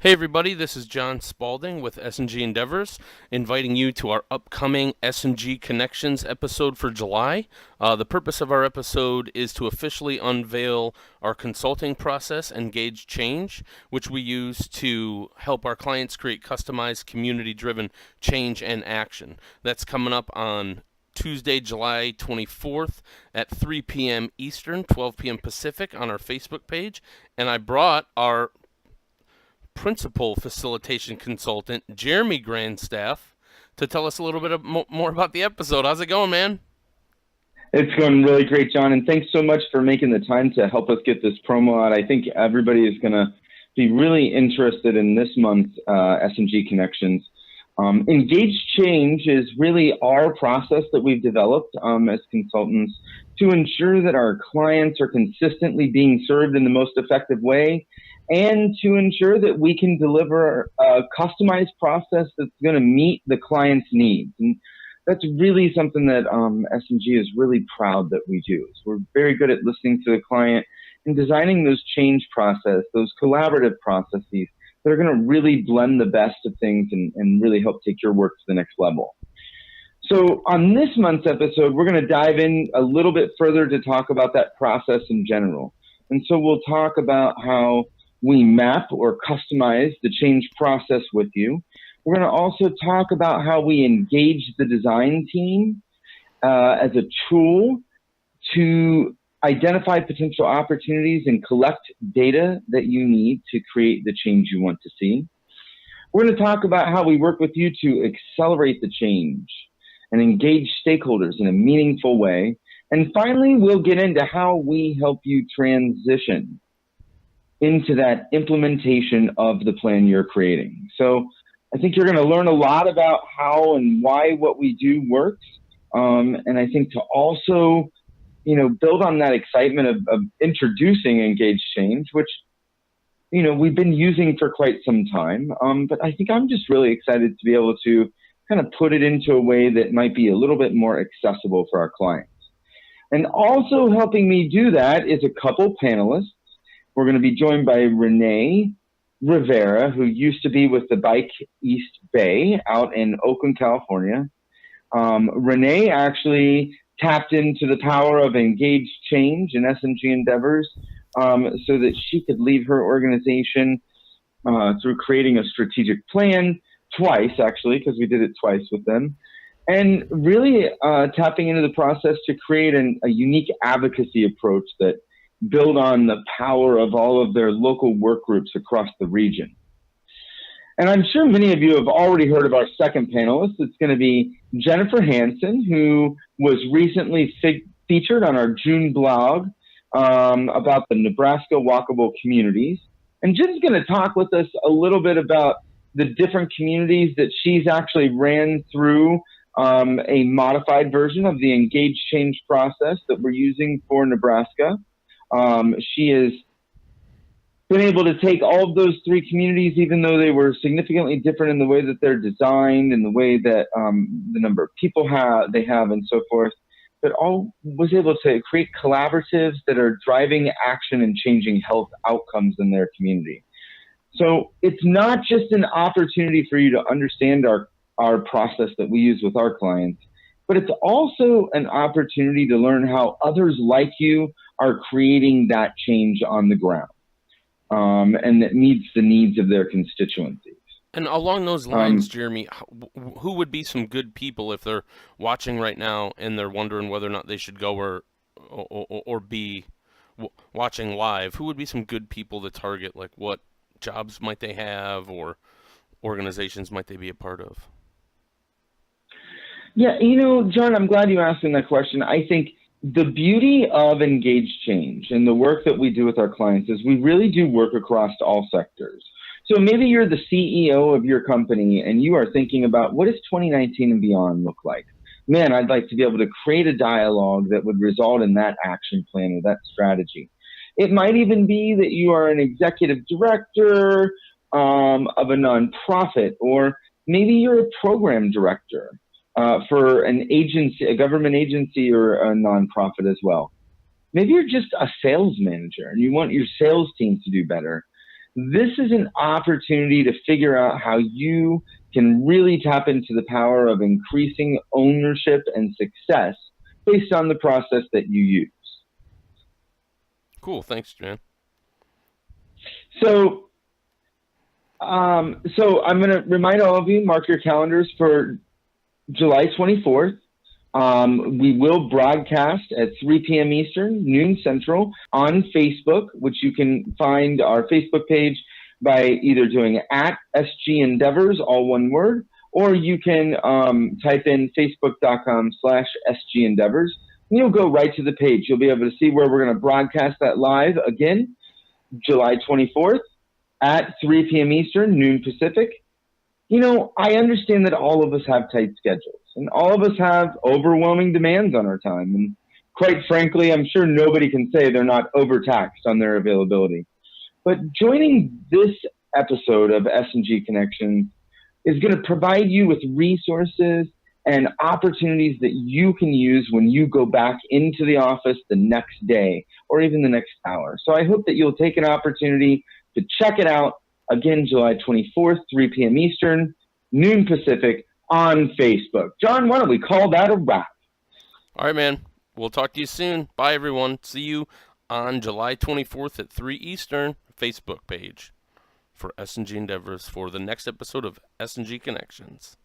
Hey everybody, this is John Spalding with S&G Endeavors, inviting you to our upcoming S&G Connections episode for July. The purpose of our episode is to officially unveil our consulting process, Engage Change, which we use to help our clients create customized, community-driven change and action. That's coming up on Tuesday, July 24th at 3 p.m. Eastern, 12 p.m. Pacific on our Facebook page. And I brought our principal facilitation consultant, Jeremy Grandstaff, to tell us a little bit more about the episode. How's it going, man? It's going really great, John, and thanks so much for making the time to help us get this promo out. I think everybody is going to be really interested in this month's S&G Connections. Engage Change is really our process that we've developed as consultants to ensure that our clients are consistently being served in the most effective way, and to ensure that we can deliver a customized process that's going to meet the client's needs. And that's really something that S&G is really proud that we do. So we're very good at listening to the client and designing those change process, those collaborative processes that are going to really blend the best of things and really help take your work to the next level. So on this month's episode, we're going to dive in a little bit further to talk about that process in general. And so we'll talk about how we map or customize the change process with you. We're going to also talk about how we engage the design team as a tool to identify potential opportunities and collect data that you need to create the change you want to see. We're going to talk about how we work with you to accelerate the change and engage stakeholders in a meaningful way. And finally, we'll get into how we help you transition into that implementation of the plan you're creating. So I think you're going to learn a lot about how and why what we do works. And I think to also, build on that excitement of introducing Engage Change, which, we've been using for quite some time. But I think I'm just really excited to be able to kind of put it into a way that might be a little bit more accessible for our clients. And also helping me do that is a couple panelists. We're going to be joined by Rene Rivera, who used to be with the Bike East Bay out in Oakland, California. Rene actually tapped into the power of Engage Change and S&G Endeavors so that she could lead her organization through creating a strategic plan twice, actually, because we did it twice with them, and really tapping into the process to create a unique advocacy approach that build on the power of all of their local work groups across the region. And I'm sure many of you have already heard of our second panelist. It's going to be Jennifer Hansen, who was recently featured on our June blog about the Nebraska walkable communities. And Jen's going to talk with us a little bit about the different communities that she's actually ran through a modified version of the Engage Change process that we're using for Nebraska. She has been able to take all of those three communities, even though they were significantly different in the way that they're designed and the way that the number of people they have and so forth, but all was able to create collaboratives that are driving action and changing health outcomes in their community. So it's not just an opportunity for you to understand our process that we use with our clients, but it's also an opportunity to learn how others like you are creating that change on the ground, and that meets the needs of their constituencies. And along those lines, Jeremy, who would be some good people if they're watching right now and they're wondering whether or not they should go or be watching live? Who would be some good people to target? Like, what jobs might they have, or organizations might they be a part of? Yeah, John, I'm glad you asked me that question. I think the beauty of Engage Change and the work that we do with our clients is we really do work across all sectors. So maybe you're the CEO of your company and you are thinking about, what does 2019 and beyond look like? Man, I'd like to be able to create a dialogue that would result in that action plan or that strategy. It might even be that you are an executive director of a nonprofit, or maybe you're a program director for an agency, a government agency, or a nonprofit as well. Maybe you're just a sales manager and you want your sales team to do better. This is an opportunity to figure out how you can really tap into the power of increasing ownership and success based on the process that you use. Cool. Thanks, Jan. So, I'm going to remind all of you, mark your calendars for July 24th. We will broadcast at 3 p.m. Eastern, noon Central, on Facebook, which you can find our Facebook page by either doing at SG Endeavors, all one word, or you can type in facebook.com/SG Endeavors, and you'll go right to the page. You'll be able to see where we're going to broadcast that live again, July 24th at 3 p.m. Eastern, noon Pacific. I understand that all of us have tight schedules and all of us have overwhelming demands on our time. And quite frankly, I'm sure nobody can say they're not overtaxed on their availability. But joining this episode of S&G Connections is going to provide you with resources and opportunities that you can use when you go back into the office the next day or even the next hour. So I hope that you'll take an opportunity to check it out. Again, July 24th, 3 p.m. Eastern, noon Pacific on Facebook. John, why don't we call that a wrap? All right, man. We'll talk to you soon. Bye, everyone. See you on July 24th at 3 Eastern, Facebook page for S&G Endeavors for the next episode of S&G Connections.